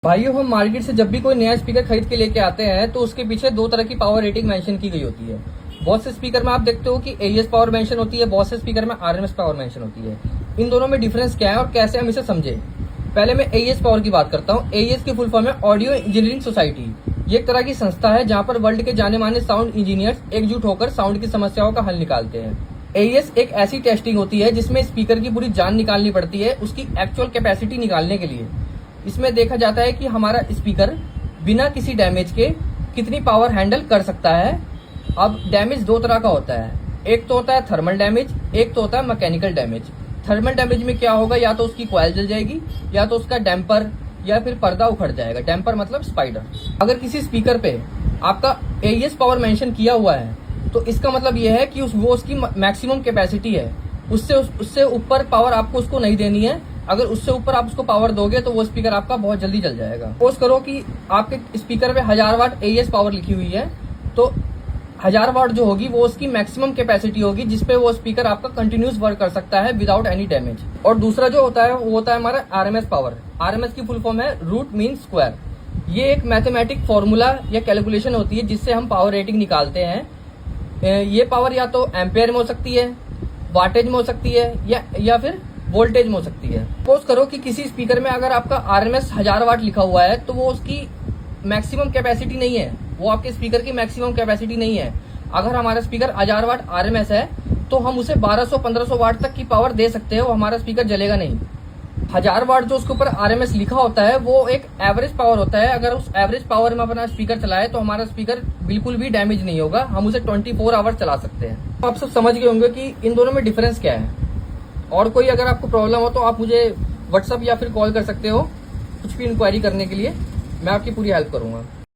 भाइयों, हम मार्केट से जब भी कोई नया स्पीकर खरीद के लेके आते हैं तो उसके पीछे दो तरह की पावर रेटिंग मेंशन की गई होती है। बहुत से स्पीकर में आप देखते हो कि एईएस पावर मेंशन होती है, बहुत से स्पीकर में आरएमएस पावर मेंशन होती है। इन दोनों में डिफरेंस क्या है और कैसे हम इसे समझे। पहले मैं एईएस पावर की बात करता हूँ। एईएस की फुल फॉर्म है ऑडियो इंजीनियरिंग सोसाइटी। ये एक तरह की संस्था है जहाँ पर वर्ल्ड के जाने माने साउंड इंजीनियर्स एकजुट होकर साउंड की समस्याओं का हल निकालते हैं। एईएस एक ऐसी टेस्टिंग होती है जिसमें स्पीकर की पूरी जान निकालनी पड़ती है उसकी एक्चुअल कैपेसिटी निकालने के लिए। इसमें देखा जाता है कि हमारा स्पीकर बिना किसी डैमेज के कितनी पावर हैंडल कर सकता है। अब डैमेज दो तरह का होता है, एक तो होता है थर्मल डैमेज, एक तो होता है मैकेनिकल डैमेज। थर्मल डैमेज में क्या होगा, या तो उसकी कॉइल जल जाएगी या तो उसका डैम्पर या फिर पर्दा उखड़ जाएगा। डैम्पर मतलब स्पाइडर। अगर किसी स्पीकर पे आपका एईएस पावर मेंशन किया हुआ है तो इसका मतलब यह है कि वो उसकी मैक्सिमम कैपेसिटी है, उससे ऊपर पावर आपको उसको नहीं देनी है। अगर उससे ऊपर आप उसको पावर दोगे तो वो स्पीकर आपका बहुत जल्दी जल जाएगा। सपोज करो कि आपके स्पीकर पे 1000 वाट एईएस पावर लिखी हुई है, तो 1000 वाट जो होगी वो उसकी मैक्सिमम कैपेसिटी होगी जिसपे वो स्पीकर आपका कंटिन्यूस वर्क कर सकता है विदाउट एनी डैमेज। और दूसरा जो होता है वो होता है हमारा आरएमएस पावर। आरएमएस की फुल फॉर्म है रूट मीन स्क्वायर। ये एक मैथमेटिक फॉर्मूला या कैलकुलेशन होती है जिससे हम पावर रेटिंग निकालते हैं। ये पावर या तो एम्पेयर में हो सकती है, वाटेज में हो सकती है या फिर वोल्टेज में हो सकती है। सपोज करो कि किसी स्पीकर में अगर आपका आरएमएस 1000 वाट लिखा हुआ है तो वो उसकी मैक्सिमम कैपेसिटी नहीं है, वो आपके स्पीकर की मैक्सिमम कैपेसिटी नहीं है। अगर हमारा स्पीकर 1000 वाट आरएमएस है तो हम उसे 1200-1500 वाट तक की पावर दे सकते हैं, वो हमारा स्पीकर जलेगा नहीं। 1000 वाट जो उसके ऊपर आरएमएस लिखा होता है वो एक एवरेज पावर होता है। अगर उस एवरेज पावर में अपना स्पीकर चलाए तो हमारा स्पीकर बिल्कुल भी डैमेज नहीं होगा, हम उसे 24 आवर्स चला सकते हैं। तो आप सब समझ गए होंगे कि इन दोनों में डिफरेंस क्या है। और कोई अगर आपको प्रॉब्लम हो तो आप मुझे व्हाट्सएप या फिर कॉल कर सकते हो कुछ भी इंक्वायरी करने के लिए। मैं आपकी पूरी हेल्प करूंगा।